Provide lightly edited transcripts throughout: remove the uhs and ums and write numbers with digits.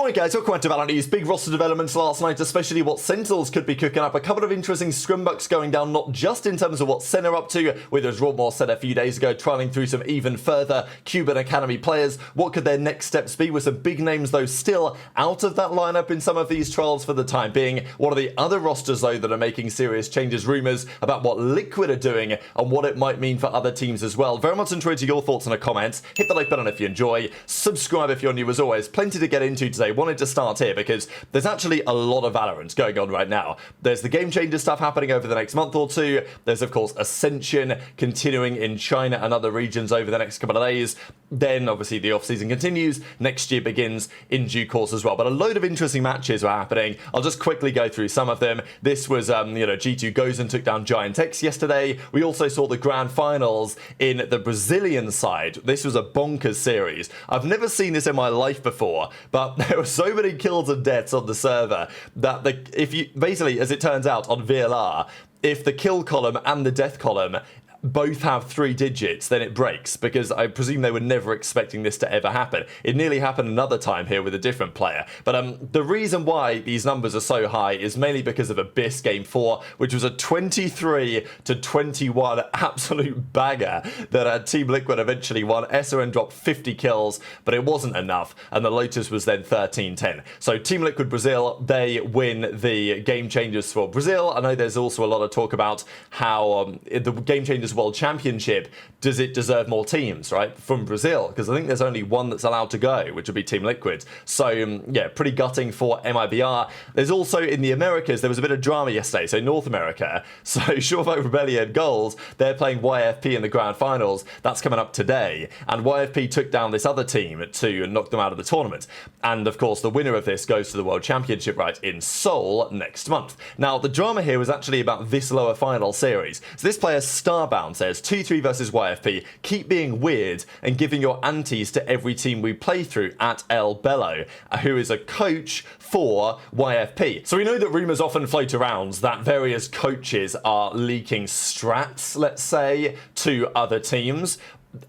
Morning guys, welcome back to VALORANT News. Big roster developments last night, especially what Sentinels could be cooking up. A couple of interesting scrimbucks going down, not just in terms of what Sen are up to, with as Rottmore said a few days ago, trialing through some even further Cuban Academy players. What could their next steps be, with some big names though still out of that lineup in some of these trials for the time being. What are the other rosters though that are making serious changes? Rumours about what Liquid are doing and what it might mean for other teams as well. Very much enjoyed your thoughts in the comments. Hit the like button if you enjoy. Subscribe if you're new as always. Plenty to get into today. Wanted to start here because there's actually a lot of Valorant going on right now. There's the game changer stuff happening over the next month or two. There's of course Ascension continuing in China and other regions over the next couple of days. Then obviously the off-season continues. Next year begins in due course as well. But a load of interesting matches are happening. I'll just quickly go through some of them. This was G2 goes and took down Giant X yesterday. We also saw the grand finals in the Brazilian side. This was a bonkers series. I've never seen this in my life before, but there were so many kills and deaths on the server that basically, as it turns out on VLR, if the kill column and the death column both have 3 digits, then it breaks, because I presume they were never expecting this to ever happen. It nearly happened another time here with a different player. But the reason why these numbers are so high is mainly because of Abyss Game 4, which was a 23-21 absolute bagger that Team Liquid eventually won. SRN dropped 50 kills, but it wasn't enough, and the Lotus was then 13-10. So Team Liquid Brazil, they win the Game Changers for Brazil. I know there's also a lot of talk about how the Game Changers World Championship, does it deserve more teams, right, from Brazil? Because I think there's only one that's allowed to go, which would be Team Liquid. So yeah, pretty gutting for MIBR. There's also in the Americas, there was a bit of drama yesterday. So North America, so Surevote Rebellion Goals, they're playing YFP in the grand finals. That's coming up today, and YFP took down this other team to knock them out of the tournament. And of course the winner of this goes to the World Championship, right, in Seoul next month. Now the drama here was actually about this lower final series. So this player Starbound says 2-3 versus YFP, keep being weird and giving your antes to every team we play through at El Bello, who is a coach for YFP. So we know that rumours often float around that various coaches are leaking strats, let's say, to other teams.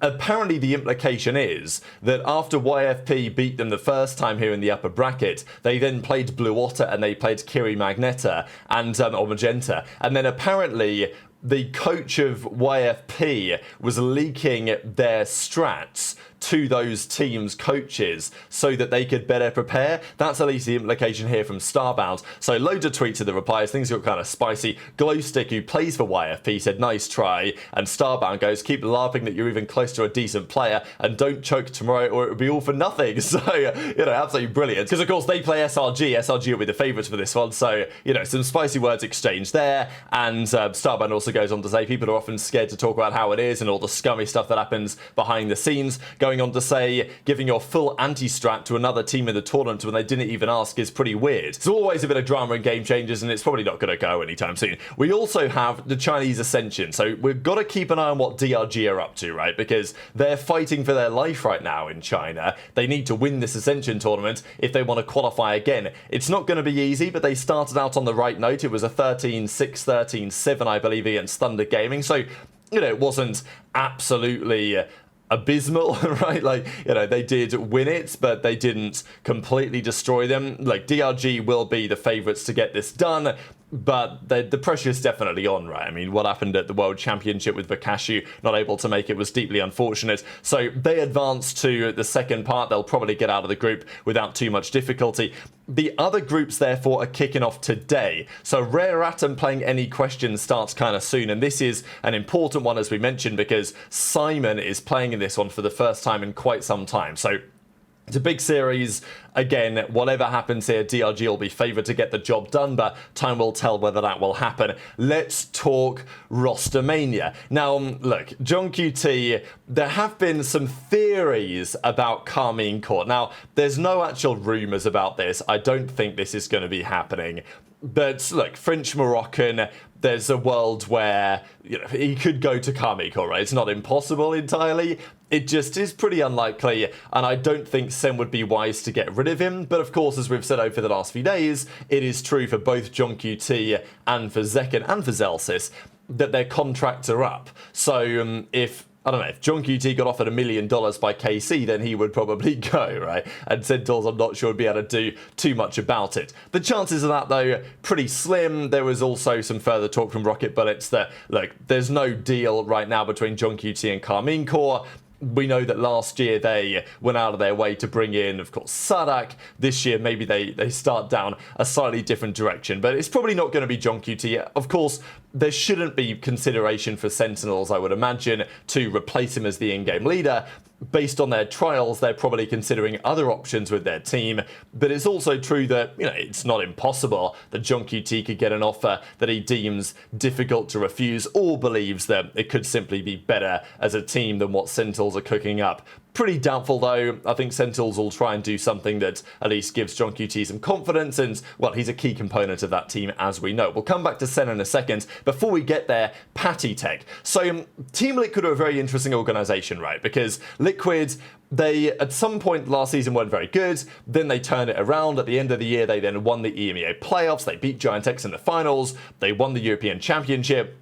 Apparently the implication is that after YFP beat them the first time here in the upper bracket, they then played Blue Otter and they played Kiri Magneta and or Magenta, and then apparently the coach of YFP was leaking their strats to those teams' coaches so that they could better prepare. That's at least the implication here from Starbound. So loads of tweets to the replies, things got kind of spicy. Glowstick, who plays for YFP, said nice try, and Starbound goes, keep laughing that you're even close to a decent player and don't choke tomorrow or it will be all for nothing. So absolutely brilliant, because of course they play SRG will be the favourites for this one. So some spicy words exchanged there, and Starbound also goes on to say people are often scared to talk about how it is and all the scummy stuff that happens behind the scenes. Going on to say giving your full anti-strat to another team in the tournament when they didn't even ask is pretty weird. It's always a bit of drama in Game Changers, and it's probably not going to go anytime soon. We also have the Chinese Ascension, so we've got to keep an eye on what DRG are up to, right? Because they're fighting for their life right now in China. They need to win this Ascension tournament if they want to qualify again. It's not going to be easy, but they started out on the right note. It was a 13-6, 13-7, I believe, against Thunder Gaming. So, it wasn't absolutely abysmal, right? They did win it, but they didn't completely destroy them. DRG will be the favourites to get this done, but the pressure is definitely on, right? I mean, what happened at the World Championship with Vakashu not able to make it was deeply unfortunate. So they advance to the second part. They'll probably get out of the group without too much difficulty. The other groups, therefore, are kicking off today. So Rare Atom playing Any Questions starts kind of soon, and this is an important one, as we mentioned, because Simon is playing in this one for the first time in quite some time. So it's a big series. Again, whatever happens here, DRG will be favoured to get the job done, but time will tell whether that will happen. Let's talk Rostermania. Now, look, John QT, there have been some theories about Carmine Court. Now, there's no actual rumours about this. I don't think this is going to be happening. But look, French-Moroccan, there's a world where he could go to Carmine Court, right? It's not impossible entirely. It just is pretty unlikely, and I don't think Sen would be wise to get rid of him. But of course, as we've said over the last few days, it is true for both John QT and for Zekken and for Zelsis that their contracts are up. So if I don't know, if Gen.G got offered $1 million by KC, then he would probably go, right? And Sentinels, I'm not sure, would be able to do too much about it. The chances of that, though, pretty slim. There was also some further talk from Rocket Bullets that, look, there's no deal right now between Gen.G and Karmine Corps. We know that last year they went out of their way to bring in, of course, Sadak. This year, maybe they start down a slightly different direction, but it's probably not going to be Gen.G. Of course, there shouldn't be consideration for Sentinels, I would imagine, to replace him as the in-game leader. Based on their trials, they're probably considering other options with their team, but it's also true that, you know, it's not impossible that Gen.G could get an offer that he deems difficult to refuse, or believes that it could simply be better as a team than what Sentinels are cooking up. Pretty doubtful, though. I think Sentinels will try and do something that at least gives Gen.G some confidence, and, well, he's a key component of that team, as we know. We'll come back to Sen in a second. Before we get there, Patty Tech. So, Team Liquid are a very interesting organization, right? Because Liquid, they, at some point last season, weren't very good. Then they turned it around. At the end of the year, they then won the EMEA playoffs. They beat Giant-X in the finals. They won the European Championship.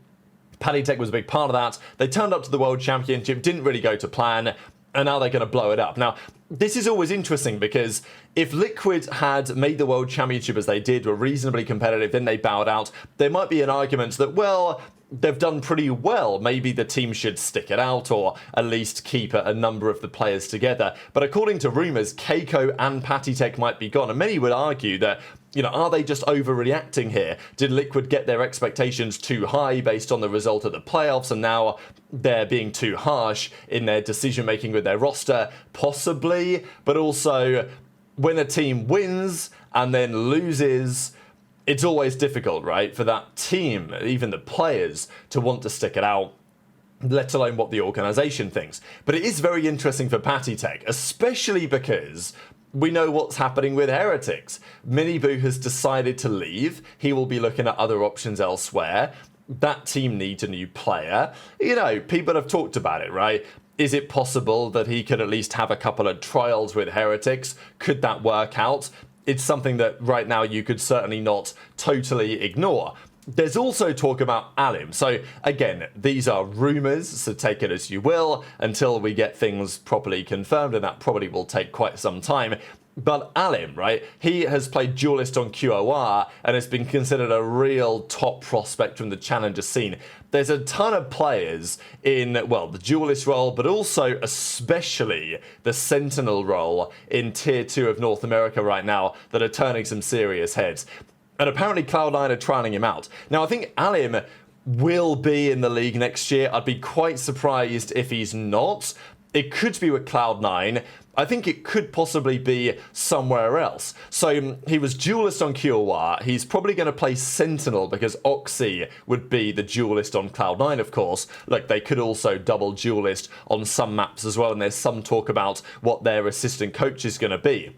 Patty Tech was a big part of that. They turned up to the World Championship, didn't really go to plan, and now they're going to blow it up. Now, this is always interesting because if Liquid had made the World Championship as they did, were reasonably competitive, then they bowed out, there might be an argument that, well, they've done pretty well. Maybe the team should stick it out, or at least keep a number of the players together. But according to rumours, Keiko and Patty Tech might be gone, and many would argue that, you know, are they just overreacting here? Did Liquid get their expectations too high based on the result of the playoffs, and now they're being too harsh in their decision-making with their roster? Possibly, but also, when a team wins and then loses, it's always difficult, right, for that team, even the players, to want to stick it out, let alone what the organisation thinks. But it is very interesting for Patty Tech, especially because we know what's happening with Heretics. Miniboo has decided to leave. He will be looking at other options elsewhere. That team needs a new player. You know, people have talked about it, right? Is it possible that he could at least have a couple of trials with Heretics? Could that work out? It's something that right now you could certainly not totally ignore. There's also talk about Alim. So again, these are rumours, so take it as you will until we get things properly confirmed, and that probably will take quite some time. But Alim, right, he has played Duelist on QOR and has been considered a real top prospect from the Challenger scene. There's a ton of players in, well, the Duelist role, but also especially the Sentinel role in Tier 2 of North America right now that are turning some serious heads. And apparently Cloud9 are trialing him out. Now, I think Alim will be in the league next year. I'd be quite surprised if he's not. It could be with Cloud9. I think it could possibly be somewhere else. So he was Duelist on QOR. He's probably going to play Sentinel because Oxy would be the Duelist on Cloud9, of course. Look, they could also double Duelist on some maps as well, and there's some talk about what their assistant coach is going to be.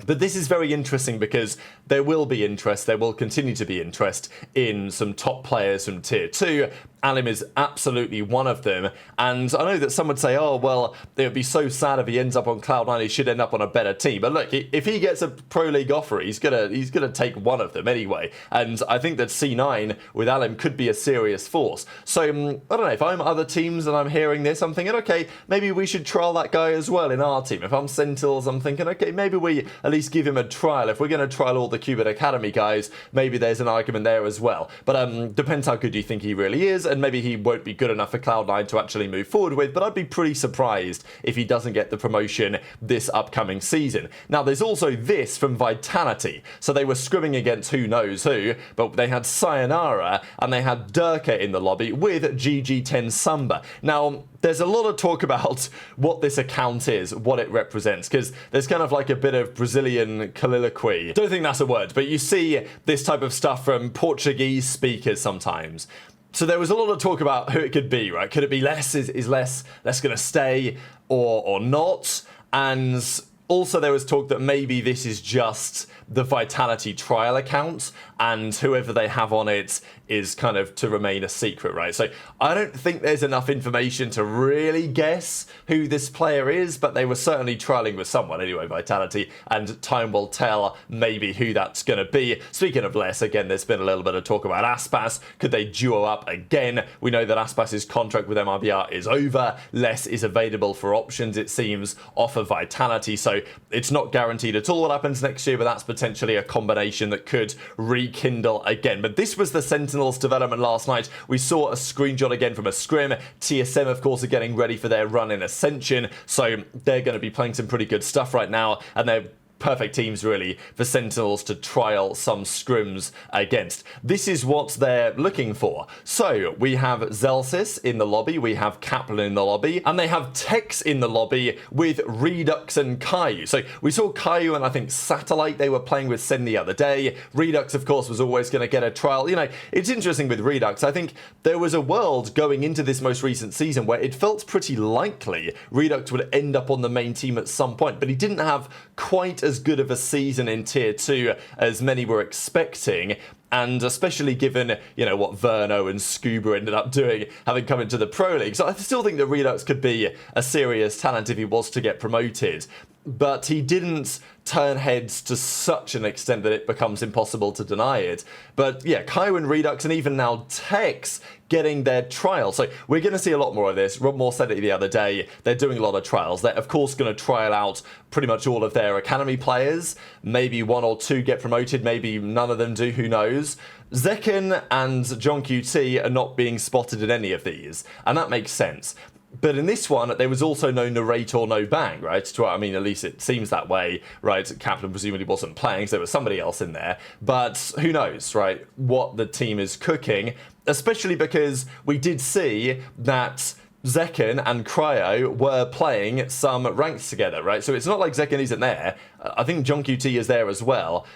But this is very interesting because there will be interest, there will continue to be interest in some top players from Tier 2. Alim is absolutely one of them, and I know that some would say, oh, well, it would be so sad if he ends up on Cloud9, he should end up on a better team. But look, if he gets a Pro League offer, he's gonna take one of them anyway, and I think that C9 with Alim could be a serious force. So, I don't know, if I'm other teams and I'm hearing this, I'm thinking, okay, maybe we should trial that guy as well in our team. If I'm Sentinels, I'm thinking, okay, maybe we at least give him a trial. If we're going to trial all the Cubit Academy guys, maybe there's an argument there as well. But depends how good you think he really is, and maybe he won't be good enough for Cloud9 to actually move forward with, but I'd be pretty surprised if he doesn't get the promotion this upcoming season. Now, there's also this from Vitality. So they were scrimming against who knows who, but they had Sayonara and they had Durka in the lobby with GG10 Samba. Now, there's a lot of talk about what this account is, what it represents, because there's kind of like a bit of Brazilian colloquy. Don't think that's a word, but you see this type of stuff from Portuguese speakers sometimes. So there was a lot of talk about who it could be, right? Could it be less? Is less going to stay or not? And Also, there was talk that maybe this is just the Vitality trial account, and whoever they have on it is kind of to remain a secret, right? So I don't think there's enough information to really guess who this player is, but they were certainly trialing with someone anyway, Vitality, and time will tell maybe who that's going to be. Speaking of Les, again, there's been a little bit of talk about Aspas. Could they duo up again? We know that Aspas's contract with MRBR is over. Les is available for options, it seems, off of Vitality, so it's not guaranteed at all what happens next year, but that's potentially a combination that could rekindle again. But this was the Sentinels development last night. We saw a screenshot again from a scrim. TSM, of course, are getting ready for their run in Ascension, so they're going to be playing some pretty good stuff right now, and they're perfect teams really for Sentinels to trial some scrims against. This is what they're looking for. So we have Zelsis in the lobby, we have Kaplan in the lobby, and they have Tex in the lobby with Redux and Caillou. So we saw Caillou and I think Satellite, they were playing with Sen the other day. Redux, of course, was always going to get a trial. You know, it's interesting with Redux. I think there was a world going into this most recent season where it felt pretty likely Redux would end up on the main team at some point, but he didn't have quite as good of a season in Tier 2 as many were expecting, and especially given, you know, what Verno and Scuba ended up doing, having come into the Pro League. So I still think that Redux could be a serious talent if he was to get promoted, but he didn't turn heads to such an extent that it becomes impossible to deny it. But yeah, Caillou and Redux, and even now Tex getting their trial. So we're going to see a lot more of this. Rob Moore said it the other day. They're doing a lot of trials. They're, of course, going to trial out pretty much all of their academy players. Maybe one or two get promoted. Maybe none of them do. Who knows? Zekken and John QT are not being spotted in any of these, and that makes sense. But in this one, there was also no narrate or no bang, right? I mean, at least it seems that way, right? Kaplan presumably wasn't playing, so there was somebody else in there. But who knows, right, what the team is cooking, especially because we did see that Zekken and Cryo were playing some ranks together, right? So it's not like Zekken isn't there. I think John QT is there as well.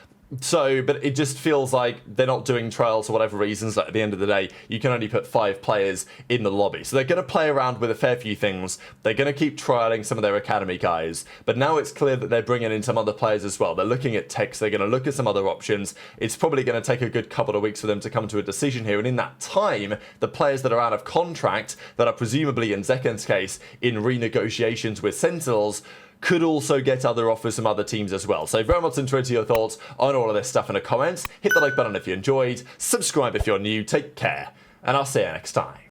So, but it just feels like they're not doing trials for whatever reasons. Like at the end of the day, you can only put 5 players in the lobby. So they're going to play around with a fair few things. They're going to keep trialing some of their academy guys. But now it's clear that they're bringing in some other players as well. They're looking at Tex. They're going to look at some other options. It's probably going to take a good couple of weeks for them to come to a decision here. And in that time, the players that are out of contract, that are presumably, in Zekken's case, in renegotiations with Sentinels, could also get other offers from other teams as well. So very much interested your thoughts on all of this stuff in the comments. Hit the like button if you enjoyed, subscribe if you're new, take care, and I'll see you next time.